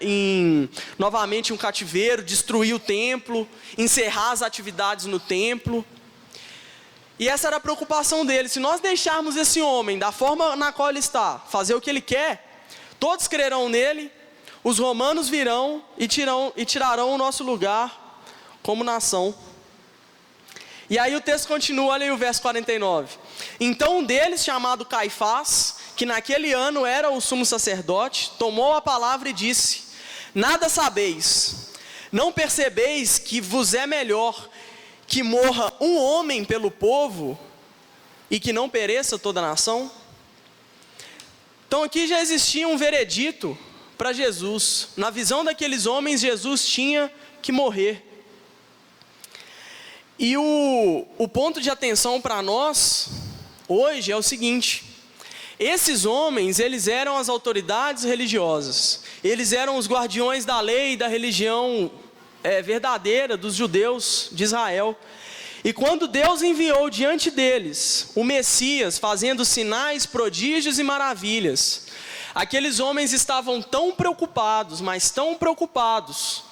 novamente um cativeiro, destruir o templo, encerrar as atividades no templo. E essa era a preocupação deles. Se nós deixarmos esse homem da forma na qual ele está, fazer o que ele quer, todos crerão nele, os romanos virão e tirarão o nosso lugar como nação. E aí o texto continua, olha aí o verso 49. Então um deles, chamado Caifás, que naquele ano era o sumo sacerdote, tomou a palavra e disse: nada sabeis, não percebeis que vos é melhor que morra um homem pelo povo e que não pereça toda a nação? Então aqui já existia um veredito para Jesus. Na visão daqueles homens, Jesus tinha que morrer. E o ponto de atenção para nós hoje é o seguinte: esses homens, eles eram as autoridades religiosas, eles eram os guardiões da lei e da religião verdadeira dos judeus de Israel. E quando Deus enviou diante deles o Messias, fazendo sinais, prodígios e maravilhas, aqueles homens estavam tão preocupados, mas tão preocupados,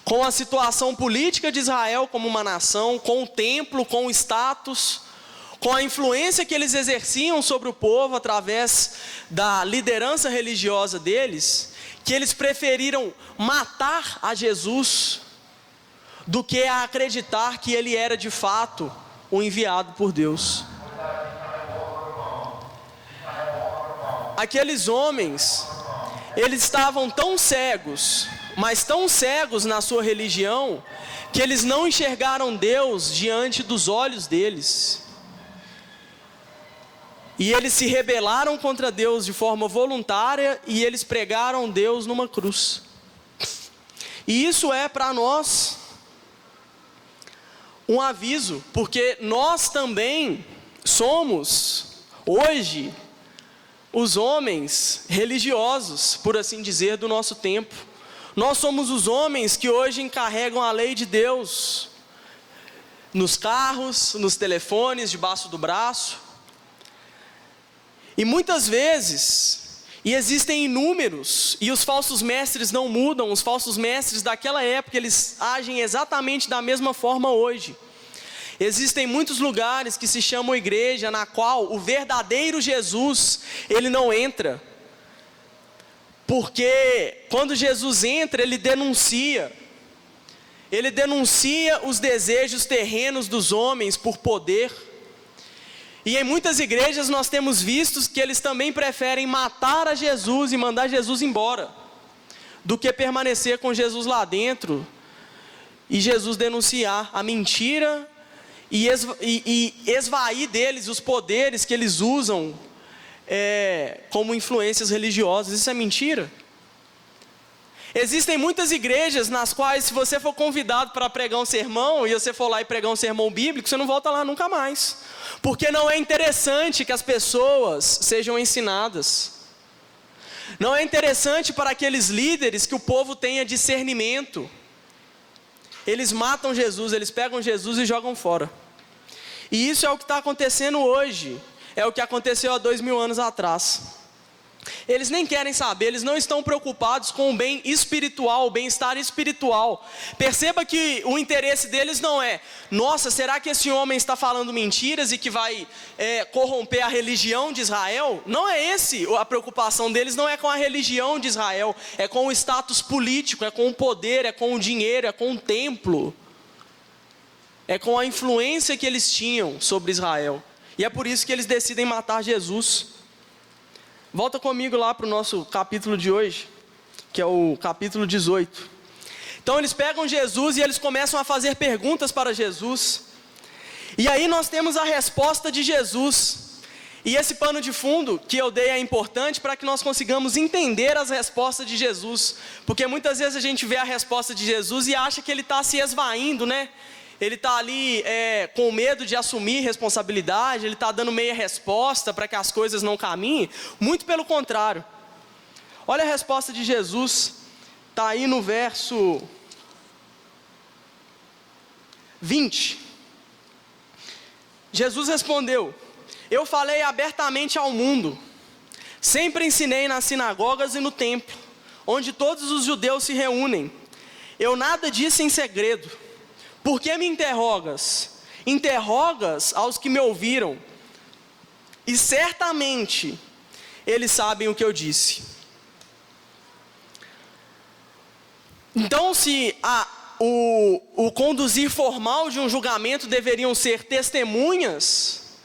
com a situação política de Israel como uma nação, com o templo, com o status, com a influência que eles exerciam sobre o povo através da liderança religiosa deles, que eles preferiram matar a Jesus do que a acreditar que ele era de fato o enviado por Deus. Aqueles homens, eles estavam tão cegos, mas tão cegos na sua religião, que eles não enxergaram Deus diante dos olhos deles. E eles se rebelaram contra Deus de forma voluntária, e eles pregaram Deus numa cruz. E isso é para nós um aviso, porque nós também somos, hoje, os homens religiosos, por assim dizer, do nosso tempo. Nós somos os homens que hoje encarregam a lei de Deus nos carros, nos telefones, debaixo do braço. E muitas vezes, e existem inúmeros, e os falsos mestres não mudam, os falsos mestres daquela época, eles agem exatamente da mesma forma hoje. Existem muitos lugares que se chamam igreja, na qual o verdadeiro Jesus, ele não entra. Porque quando Jesus entra, ele denuncia os desejos terrenos dos homens por poder. E em muitas igrejas nós temos visto que eles também preferem matar a Jesus e mandar Jesus embora, do que permanecer com Jesus lá dentro e Jesus denunciar a mentira e esvair deles os poderes que eles usam como influências religiosas. Isso é mentira. Existem muitas igrejas nas quais, se você for convidado para pregar um sermão, e você for lá e pregar um sermão bíblico, você não volta lá nunca mais, porque não é interessante que as pessoas sejam ensinadas. Não é interessante para aqueles líderes que o povo tenha discernimento. Eles matam Jesus, eles pegam Jesus e jogam fora. E isso é o que está acontecendo hoje, é o que aconteceu há 2000 anos atrás. Eles nem querem saber, eles não estão preocupados com o bem espiritual, o bem-estar espiritual. Perceba que o interesse deles não é: nossa, será que esse homem está falando mentiras e que vai corromper a religião de Israel? Não é esse, a preocupação deles não é com a religião de Israel, é com o status político, é com o poder, é com o dinheiro, é com o templo, é com a influência que eles tinham sobre Israel. E é por isso que eles decidem matar Jesus. Volta comigo lá para o nosso capítulo de hoje, que é o capítulo 18. Então eles pegam Jesus e eles começam a fazer perguntas para Jesus. E aí nós temos a resposta de Jesus. E esse pano de fundo que eu dei é importante para que nós consigamos entender as respostas de Jesus. Porque muitas vezes a gente vê a resposta de Jesus e acha que ele está se esvaindo, né? Ele está ali com medo de assumir responsabilidade, ele está dando meia resposta para que as coisas não caminhem. Muito pelo contrário. Olha a resposta de Jesus, está aí no verso 20. Jesus respondeu: eu falei abertamente ao mundo, sempre ensinei nas sinagogas e no templo, onde todos os judeus se reúnem. Eu nada disse em segredo. Por que me interrogas? Interrogas aos que me ouviram, e certamente eles sabem o que eu disse. Então, se o conduzir formal de um julgamento deveriam ser testemunhas,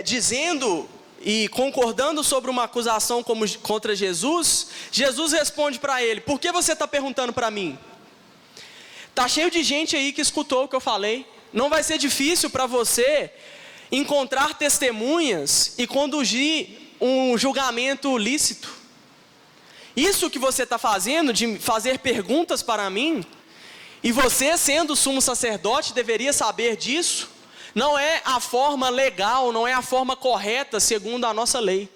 dizendo e concordando sobre uma acusação contra Jesus, Jesus responde para ele: por que você está perguntando para mim? Está cheio de gente aí que escutou o que eu falei. Não vai ser difícil para você encontrar testemunhas e conduzir um julgamento lícito. Isso que você está fazendo, de fazer perguntas para mim, e você, sendo sumo sacerdote, deveria saber disso, não é a forma legal, não é a forma correta segundo a nossa lei.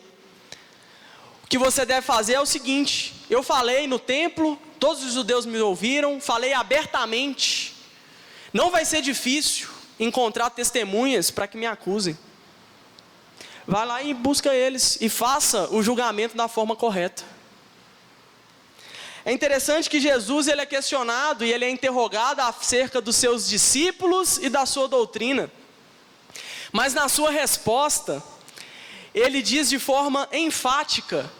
O que você deve fazer é o seguinte: eu falei no templo, todos os judeus me ouviram, falei abertamente. Não vai ser difícil encontrar testemunhas para que me acusem. Vai lá e busca eles e faça o julgamento da forma correta. É interessante que Jesus ele é questionado e ele é interrogado acerca dos seus discípulos e da sua doutrina. Mas na sua resposta, ele diz de forma enfática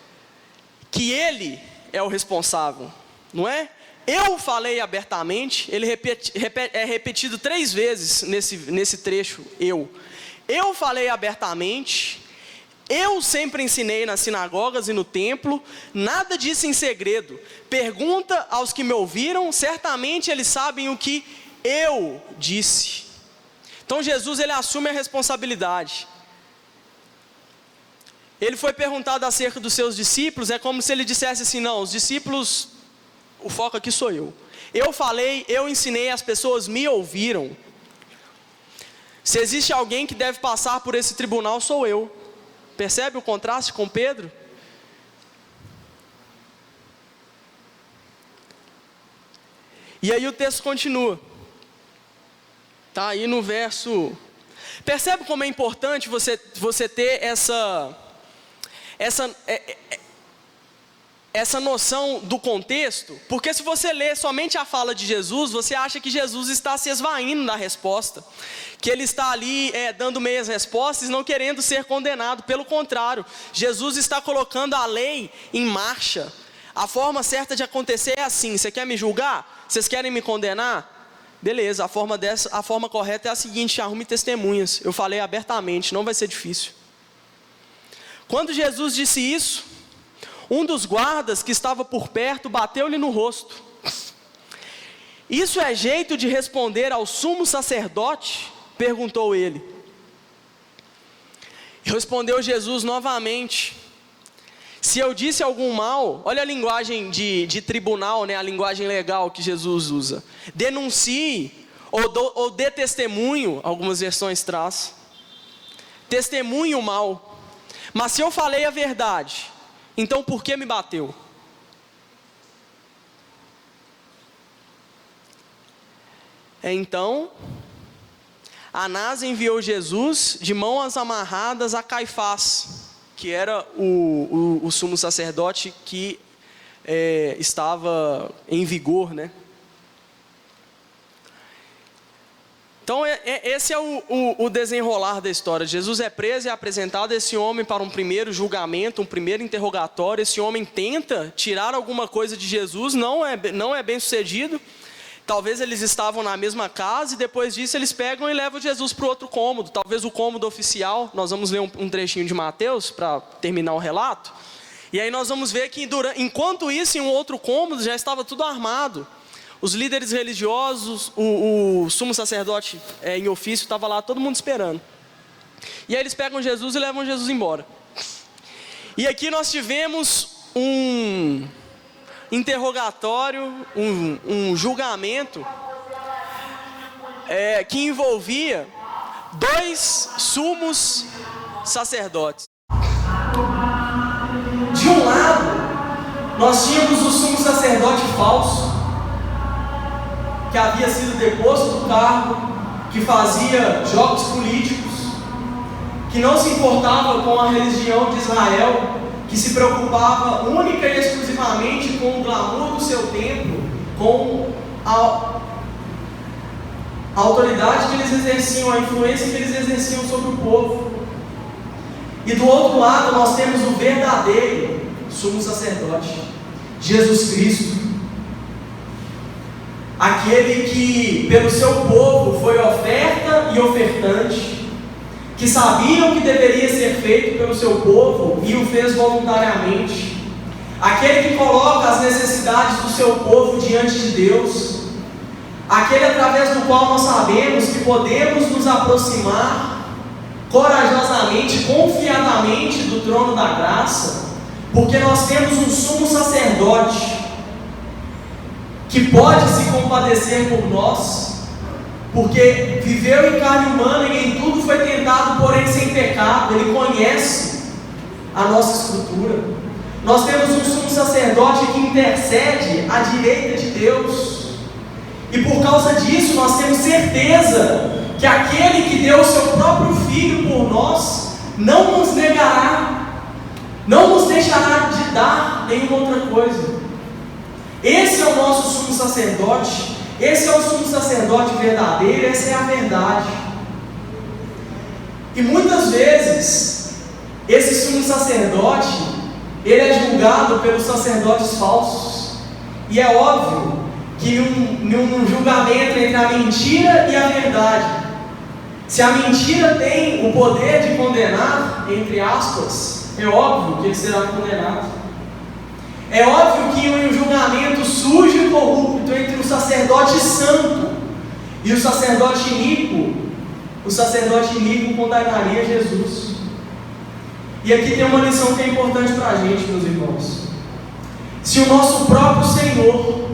que ele é o responsável, não é? Eu falei abertamente, ele é repetido 3 vezes nesse trecho, eu falei abertamente, eu sempre ensinei nas sinagogas e no templo, nada disso em segredo. Pergunta aos que me ouviram, certamente eles sabem o que eu disse. Então Jesus ele assume a responsabilidade. Ele foi perguntado acerca dos seus discípulos, é como se ele dissesse assim: não, os discípulos, o foco aqui sou eu. Eu falei, eu ensinei, as pessoas me ouviram. Se existe alguém que deve passar por esse tribunal, sou eu. Percebe o contraste com Pedro? E aí o texto continua. Está aí no verso. Percebe como é importante você ter essa noção do contexto? Porque se você ler somente a fala de Jesus, você acha que Jesus está se esvaindo na resposta, que ele está ali dando meias respostas, não querendo ser condenado. Pelo contrário, Jesus está colocando a lei em marcha. A forma certa de acontecer é assim: você quer me julgar? Vocês querem me condenar? Beleza, a forma correta é a seguinte: arrume testemunhas. Eu falei abertamente, não vai ser difícil. Quando Jesus disse isso, um dos guardas que estava por perto bateu-lhe no rosto. Isso é jeito de responder ao sumo sacerdote? Perguntou ele. Respondeu Jesus novamente: se eu disse algum mal, olha a linguagem de tribunal, né, a linguagem legal que Jesus usa. Denuncie ou dê testemunho, algumas versões traz. Testemunho mal. Mas se eu falei a verdade, então por que me bateu? Então, Anás enviou Jesus de mãos amarradas a Caifás, que era o sumo sacerdote que estava em vigor, né? Então esse é o desenrolar da história. Jesus é preso e é apresentado esse homem para um primeiro julgamento, um primeiro interrogatório. Esse homem tenta tirar alguma coisa de Jesus, não é bem sucedido. Talvez eles estavam na mesma casa e depois disso eles pegam e levam Jesus para o outro cômodo. Talvez o cômodo oficial. Nós vamos ler um trechinho de Mateus para terminar o relato. E aí nós vamos ver que enquanto isso, em um outro cômodo já estava tudo armado. Os líderes religiosos, o sumo sacerdote em ofício estava lá, todo mundo esperando. E aí eles pegam Jesus e levam Jesus embora. E aqui nós tivemos um interrogatório, um julgamento que envolvia 2 sumos sacerdotes. De um lado, nós tínhamos o sumo sacerdote falso, que havia sido deposto do cargo, que fazia jogos políticos, que não se importava com a religião de Israel, que se preocupava única e exclusivamente com o glamour do seu templo, com a autoridade que eles exerciam, a influência que eles exerciam sobre o povo. E do outro lado nós temos o verdadeiro sumo sacerdote, Jesus Cristo, aquele que pelo seu povo foi oferta e ofertante, que sabia o que deveria ser feito pelo seu povo e o fez voluntariamente, aquele que coloca as necessidades do seu povo diante de Deus, aquele através do qual nós sabemos que podemos nos aproximar corajosamente, confiadamente do trono da graça, porque nós temos um sumo sacerdote que pode se compadecer por nós, porque viveu em carne humana e em tudo foi tentado, porém sem pecado. Ele conhece a nossa estrutura. Nós temos um sumo sacerdote que intercede à direita de Deus, e por causa disso nós temos certeza que aquele que deu o seu próprio Filho por nós não nos negará, não nos deixará de dar nenhuma outra coisa. Esse é o nosso sumo sacerdote, esse é o sumo sacerdote verdadeiro, essa é a verdade. E muitas vezes esse sumo sacerdote, ele é julgado pelos sacerdotes falsos, e é óbvio que num julgamento entre a mentira e a verdade, se a mentira tem o poder de condenar, entre aspas, é óbvio que ele será condenado. É óbvio que um julgamento sujo e corrupto entre o sacerdote santo e o sacerdote iníquo condenaria Jesus. E aqui tem uma lição que é importante para a gente, meus irmãos. Se o nosso próprio Senhor,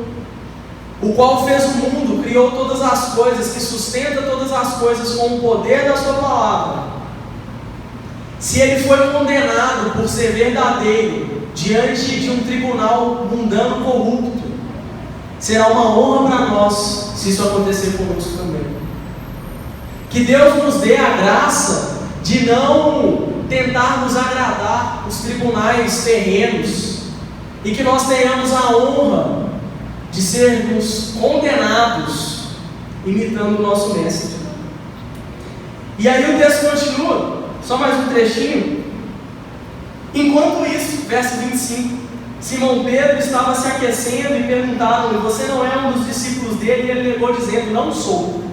o qual fez o mundo, criou todas as coisas, que sustenta todas as coisas com o poder da sua palavra, se ele foi condenado por ser verdadeiro diante de um tribunal mundano corrupto, será uma honra para nós se isso acontecer conosco também. Que Deus nos dê a graça de não tentarmos agradar os tribunais terrenos, e que nós tenhamos a honra de sermos condenados imitando o nosso mestre. E aí o texto continua, só mais um trechinho. Enquanto isso, verso 25, Simão Pedro estava se aquecendo e perguntaram-lhe: você não é um dos discípulos dele? E ele negou dizendo: não sou.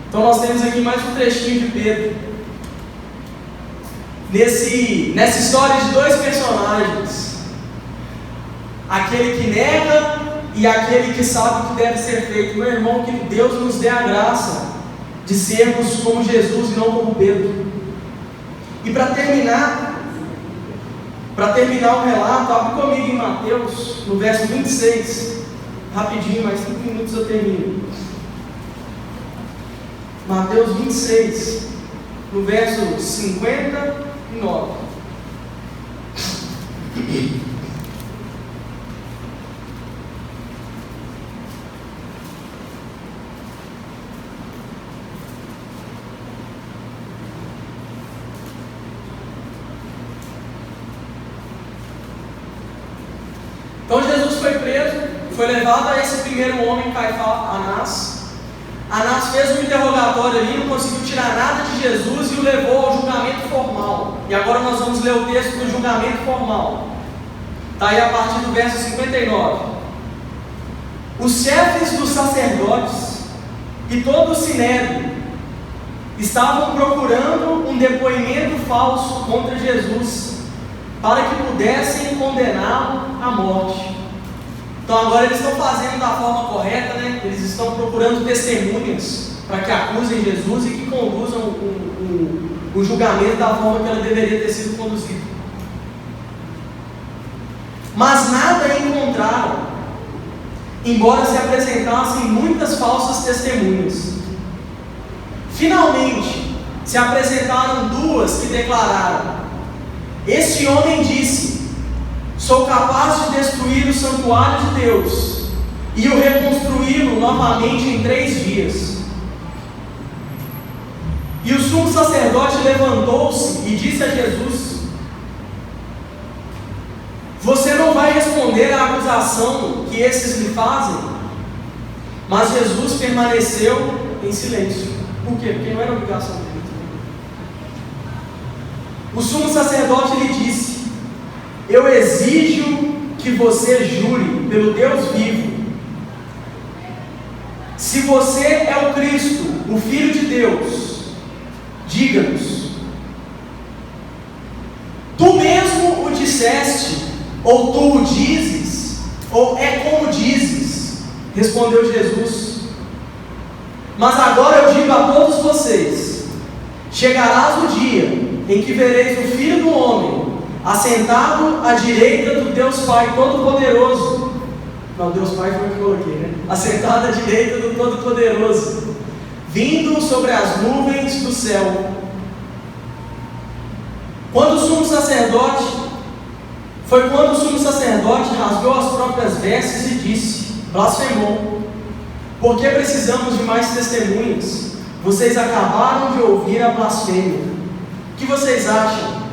Então nós temos aqui mais um trechinho de Pedro, nessa história de dois personagens, aquele que nega e aquele que sabe o que deve ser feito. Meu irmão, que Deus nos dê a graça de sermos como Jesus e não como Pedro. E para terminar o relato, abre comigo em Mateus, no verso 26, rapidinho, mais 5 minutos eu termino. Mateus 26, no verso 59. Então Jesus foi preso, foi levado a esse primeiro homem, Anás. Anás fez um interrogatório ali, não conseguiu tirar nada de Jesus e o levou ao julgamento formal. E agora nós vamos ler o texto do julgamento formal. Está aí a partir do verso 59. Os chefes dos sacerdotes e todo o sinédrio estavam procurando um depoimento falso contra Jesus, para que pudessem condená-lo à morte. Então agora eles estão fazendo da forma correta, né? Eles estão procurando testemunhas para que acusem Jesus e que conduzam o julgamento da forma que ela deveria ter sido conduzida. Mas nada encontraram, embora se apresentassem muitas falsas testemunhas. Finalmente se apresentaram duas que declararam: este homem disse: sou capaz de destruir o santuário de Deus e o reconstruí-lo novamente em 3 dias. E o sumo sacerdote levantou-se e disse a Jesus: você não vai responder à acusação que esses lhe fazem? Mas Jesus permaneceu em silêncio. Por quê? Porque não era obrigação dele. O sumo sacerdote lhe disse: eu exijo que você jure pelo Deus vivo. Se você é o Cristo, o Filho de Deus, diga-nos. Tu mesmo o disseste, ou tu o dizes, ou é como dizes, respondeu Jesus. Mas agora eu digo a todos vocês: chegarás o dia em que vereis o Filho do Homem assentado à direita do Deus Pai Todo-Poderoso. Não, Deus Pai foi o que eu coloquei, né? Assentado à direita do Todo-Poderoso, vindo sobre as nuvens do céu. Foi quando o sumo sacerdote rasgou as próprias vestes e disse: blasfemou. Porque precisamos de mais testemunhas? Vocês acabaram de ouvir a blasfêmia. O que vocês acham?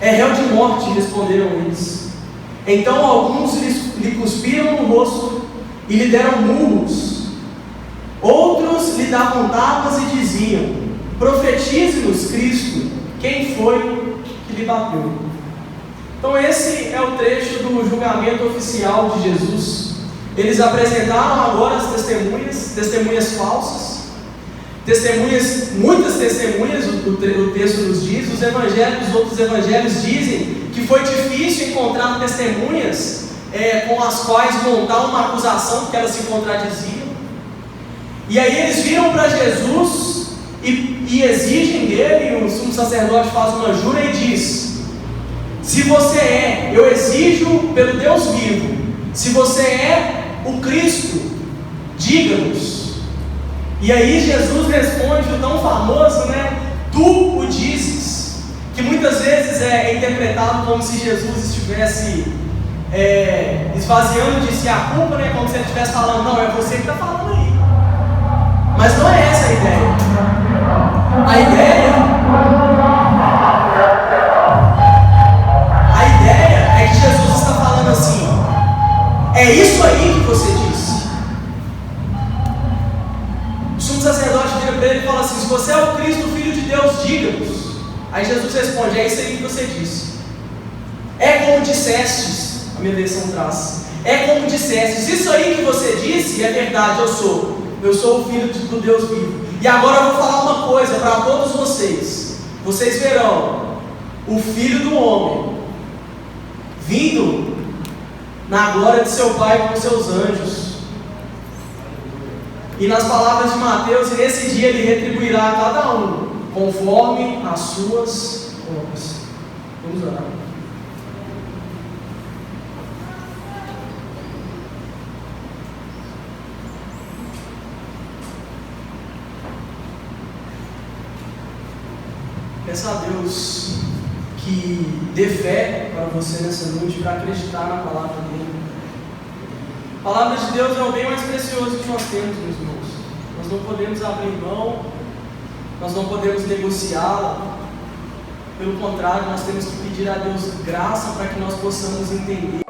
É réu de morte, responderam eles. Então alguns lhe cuspiram no rosto e lhe deram murros. Outros lhe davam tapas e diziam: profetize-nos, Cristo, quem foi que lhe bateu? Então esse é o trecho do julgamento oficial de Jesus. Eles apresentaram agora as testemunhas falsas, muitas testemunhas, o texto nos diz. Os outros evangelhos dizem que foi difícil encontrar testemunhas com as quais montar uma acusação, porque elas se contradiziam. E aí eles viram para Jesus e exigem dele, e o sumo sacerdote faz uma jura e diz: se você eu exijo pelo Deus vivo, se você é o Cristo, diga-nos. E aí Jesus responde o tão famoso, né? Tu o dizes, que muitas vezes é interpretado como se Jesus estivesse esvaziando de si a culpa, né? Como se ele estivesse falando: não, é você que está falando aí. Mas não é essa a ideia. A ideia é que Jesus está falando assim: é isso aí que você disse. O sumo sacerdote vira para ele e fala assim: se você é o Cristo, o Filho de Deus, diga-nos. Aí Jesus responde: é isso aí que você disse. É como dissestes, a minha versão traz. É como dissestes, isso aí que você disse é verdade, eu sou o Filho do Deus vivo. E agora eu vou falar uma coisa para todos vocês: vocês verão o Filho do Homem vindo na glória de seu Pai com seus anjos. E nas palavras de Mateus, nesse dia ele retribuirá a cada um conforme as suas obras. Vamos orar. Peça a Deus que dê fé para você nessa noite, para acreditar na palavra dele. A palavra de Deus é o bem mais precioso que nós temos, meus irmãos. Nós não podemos abrir mão, nós não podemos negociá-la. Pelo contrário, nós temos que pedir a Deus graça para que nós possamos entender